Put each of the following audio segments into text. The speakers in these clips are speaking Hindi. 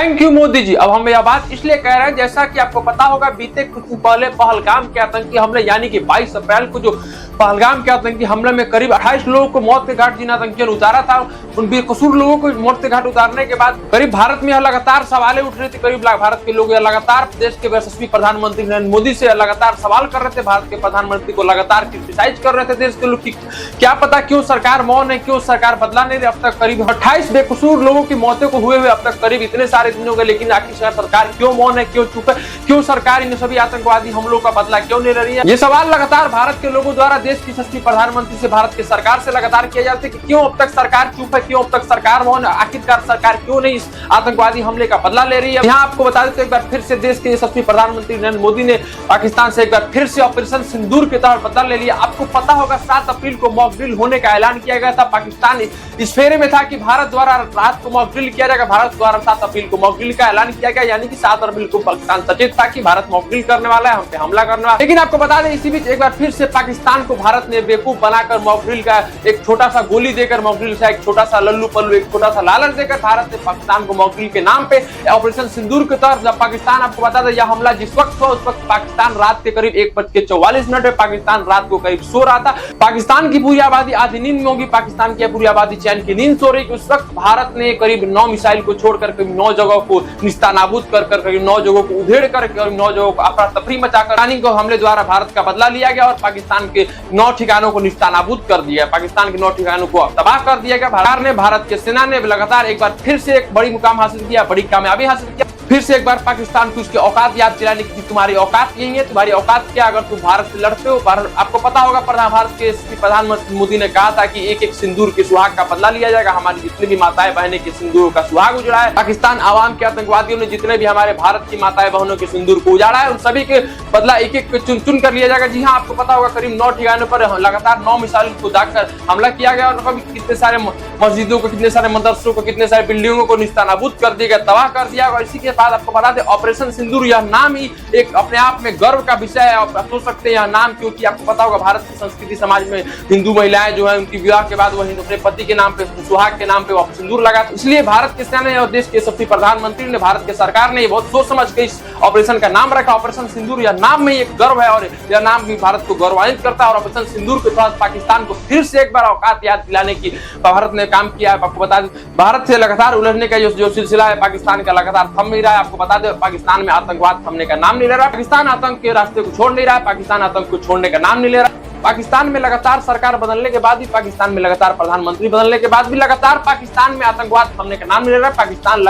Thank you Modi ji. अब हम यह बात इसलिए कह रहे हैं, जैसा कि आपको पता होगा बीते कुछ दिन पहले पहलगाम के आतंकी हमले यानी कि 22 अप्रैल को जो पहलगाम के आतंकी हमले में करीब 28 लोगों को मौत के घाट जिन आतंकियों ने उतारा था, उन बेकसूर लोगों को मौत के घाट उतारने के बाद करीब भारत में लगातार सवालें उठ रही थी। करीब भारत के लोग लगातार देश के यशस्वी प्रधानमंत्री नरेंद्र मोदी से लगातार सवाल कर रहे थे, भारत के प्रधानमंत्री को लगातार क्रिटिसाइज कर रहे थे देश के लोग। क्या पता क्यों सरकार मौन है, क्यों सरकार बदला नहीं रही। अब तक करीब 28 बेकसूर लोगों की मौतें को हुए अब तक करीब इतने सारे दिन हो गए, लेकिन आखिर सरकार क्यों मौन है, क्यों चुप है, क्यों सरकार इन सभी आतंकवादी हमलों का बदला क्यों नहीं ले रही है। ये सवाल लगातार भारत के लोगों द्वारा देश की यशस्वी प्रधानमंत्री से, भारत की सरकार से लगातार किया जाता है कि क्यों अब तक सरकार चुप है, क्यों अब तक सरकार मौन है, आखिरकार सरकार क्यों नहीं इस आतंकवादी हमले का बदला ले रही है। यहाँ आपको बता देते एक बार फिर से देश के यशस्वी प्रधानमंत्री नरेंद्र मोदी ने पाकिस्तान से एक बार फिर से ऑपरेशन सिंदूर के तहत बदला ले लिया। आपको पता होगा 7 अप्रैल को मॉक ड्रिल होने का ऐलान किया गया था। पाकिस्तान इस फेरे में था कि भारत द्वारा रात को मॉक ड्रिल किया जाएगा। भारत द्वारा 7 अप्रैल को मॉक ड्रिल का ऐलान किया गया, यानी कि 7 अप्रैल को पाकिस्तान सचेत था कि भारत मॉक ड्रिल करने वाला है, हम पे हमला करने वाला है। लेकिन आपको बता दें इसी बीच एक बार फिर से पाकिस्तान को भारत ने बेवकूफ बनाकर मॉक ड्रिल का एक छोटा सा गोली देकर, मॉक ड्रिल से एक छोटा सा लल्लू पल्लू, एक छोटा सा लालच देकर भारत ने पाकिस्तान को मॉक ड्रिल के नाम पे ऑपरेशन सिंदूर के तहत जब पाकिस्तान, आपको बता दें यह हमला जिस वक्त हुआ उस वक्त पाकिस्तान रात के करीब 1:44 में पाकिस्तान रात को करीब सो रहा था। पाकिस्तान की पूरी आबादी आधी नींद में होगी, पाकिस्तान की पूरी आबादी चैन की नींद सो रही। उस वक्त भारत ने करीब 9 मिसाइल को छोड़कर करीब 9 जगहों को निस्तानाबूद कर करीब 9 जगहों को उधेड़ कर करीब 9 जगहों को अफरा तफरी मचाकर पाकिस्तानी को हमले द्वारा भारत का बदला लिया गया और पाकिस्तान के 9 ठिकानों को निस्तानाबूद कर दिया। पाकिस्तान के 9 ठिकानों को तबाह कर दिया गया। भारत के सेना ने लगातार एक बार फिर से एक बड़ी मुकाम हासिल किया, बड़ी कामयाबी हासिल किया। फिर से एक बार पाकिस्तान को उसकी औकात याद दिलाने की, तुम्हारी औकात यही है, तुम्हारी औकात क्या अगर तुम भारत से लड़ते हो। आपको पता होगा भारत के प्रधानमंत्री मोदी ने कहा था कि एक एक सिंदूर के सुहाग का बदला लिया जाएगा। हमारी जितनी भी माताएं बहनें के सिंदूरों का सुहाग उजड़ा है, पाकिस्तान आवाम के आतंकवादियों ने जितने भी हमारे भारत की माताएं बहनों के सिंदूर को उजाड़ा है, उन सभी के बदला एक एक चुन चुन कर लिया जाएगा। जी हाँ, आपको पता होगा करीब 9 ठिकानों पर लगातार 9 मिसाइल को दागकर हमला किया गया और कितने सारे मस्जिदों को, कितने सारे मदरसों को, कितने सारे बिल्डिंगों को निस्तानाबूद कर दिया गया, तबाह कर दिया। और इसी के बाद आपको बता दें ऑपरेशन सिंदूर यह नाम ही एक अपने आप में गर्व का विषय है। आप सोच सकते हैं यह नाम, क्योंकि आपको पता होगा भारत की संस्कृति समाज में हिंदू महिलाएं जो है उनकी विवाह के बाद वह अपने पति के नाम पे, सुहाग के नाम पे वह सिंदूर लगा। इसलिए भारत के सेना और देश के यशस्वी प्रधानमंत्री ने, भारत के सरकार ने बहुत सोच समझ के इस ऑपरेशन का नाम रखा ऑपरेशन सिंदूर। यह नाम में एक गर्व है और यह नाम भी भारत को गौरवान्वित करता है। और ऑपरेशन सिंदूर के तहत पाकिस्तान को फिर से एक बार औकात याद दिलाने की भारत ने काम किया है। आपको बता दें भारत से लगातार उलझने का जो सिलसिला है पाकिस्तान का लगातार थम नहीं रहा है। आपको बता दें पाकिस्तान में आतंकवाद थमने का नाम नहीं ले रहा। पाकिस्तान आतंक के रास्ते को छोड़ नहीं रहा है, पाकिस्तान आतंक को छोड़ने का नाम नहीं ले रहा। पाकिस्तान में लगातार सरकार बदलने के बाद भी, पाकिस्तान में लगातार प्रधानमंत्री बदलने के बाद भी लगातार पाकिस्तान में आतंकवाद थमने का नाम नहीं ले रहा है। पाकिस्तान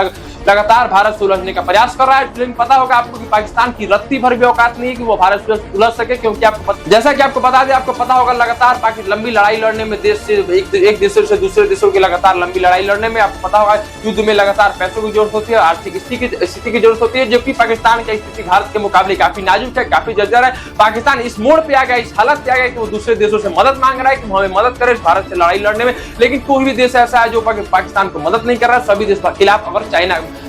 लगातार भारत से उलझने का प्रयास कर रहा है। लेकिन पता होगा आपको कि पाकिस्तान की रत्ती भर भी औकात नहीं है कि वो भारत से उलझ सके, क्योंकि आपको जैसा कि आपको बता दें, आपको पता होगा लगातार लंबी लड़ाई लड़ने में देश से एक देशों से दूसरे देशों की लगातार लंबी लड़ाई लड़ने में आपको पता होगा युद्ध में लगातार पैसों की जरूरत होती है, आर्थिक स्थिति की जरूरत होती है, जबकि पाकिस्तान की स्थिति भारत के मुकाबले काफी नाजुक है, काफी जर्जर है। पाकिस्तान इस मोड़ पे आ गया, इस हालत पे आ गया कि वो दूसरे देशों से मदद मांग रहा है कि हमें मदद करे भारत से लड़ाई लड़ने में। लेकिन कोई भी देश ऐसा है जो पाकिस्तान को मदद नहीं कर रहा है। सभी देश के खिलाफ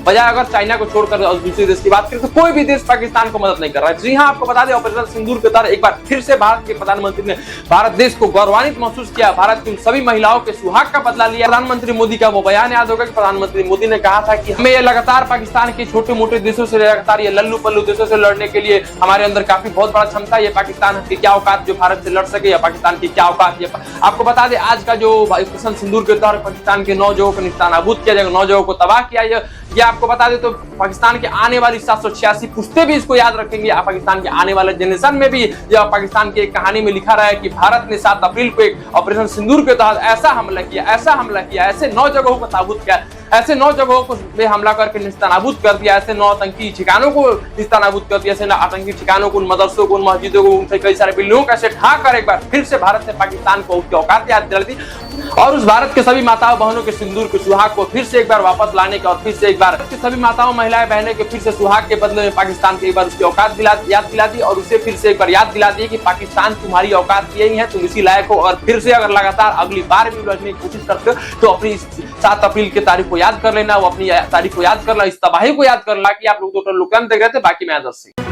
अगर चाइना को छोड़कर दूसरे देश की बात करें तो कोई भी देश पाकिस्तान को मदद नहीं कर रहा है। जी हाँ, आपको बता दें ऑपरेशन सिंदूर के तहत एक बार फिर से भारत के प्रधानमंत्री ने भारत देश को गौरवान्वित महसूस किया, भारत की सभी महिलाओं के सुहाग का बदला लिया। प्रधानमंत्री मोदी का वो बयान याद होगा कि प्रधानमंत्री मोदी ने कहा था कि हमें ये लगातार पाकिस्तान के छोटे मोटे देशों से लगातार ये लल्लू पल्लू देशों से लड़ने के लिए हमारे अंदर काफी बहुत बड़ा क्षमता है। ये पाकिस्तान की क्या औकात जो भारत से लड़ सके, या पाकिस्तान की क्या औकात। आपको बता दें आज का जो ऑपरेशन सिंदूर के तहत पाकिस्तान के 9 जगहों को निस्तानाबूद किया जाएगा, 9 जगहों को तबाह किया। ये आपको बता दें तो पाकिस्तान के आने वाली 786 पुश्ते भी इसको याद रखेंगे। पाकिस्तान के आने वाले जनरेशन में भी यह पाकिस्तान की एक कहानी में लिखा रहा है कि भारत ने 7 अप्रैल को एक ऑपरेशन सिंदूर के तहत ऐसा हमला किया, ऐसे 9 जगहों को ताबूत किया, ऐसे 9 जगहों को हमला करके निस्तानाबूद कर दिया, ऐसे 9 आतंकी ठिकानों को निस्तानाबूद कर दिया, ऐसे आतंकी ठिकानों को, उन मदरसों को, उन मस्जिदों को, उनसे कई सारे बिल्डिंगों को ऐसे ढा कर एक बार फिर से भारत ने पाकिस्तान को उसकी औकात याद दिला दी और उस भारत के सभी माताओं बहनों के सिंदूर के सुहाग को फिर से एक बार वापस लाने का और फिर से एक बार सभी माताओं महिलाएं बहनें के फिर से सुहाग के बदले में पाकिस्तान की एक बार उसकी औकात याद दिला दी और उसे फिर से एक बार याद दिला दी कि पाकिस्तान तुम्हारी औकात यही है, तुम इसी लायक हो। और फिर से अगर लगातार अगली बार भी उलझने की कोशिश करते हो तो अपनी 7 अप्रैल की तारीख को याद कर लेना, वो अपनी तारीख को याद करना, इस तबाही को याद करना कि आप लोग तो लोकतंत्र देख रहे थे। बाकी मैं आदर्श।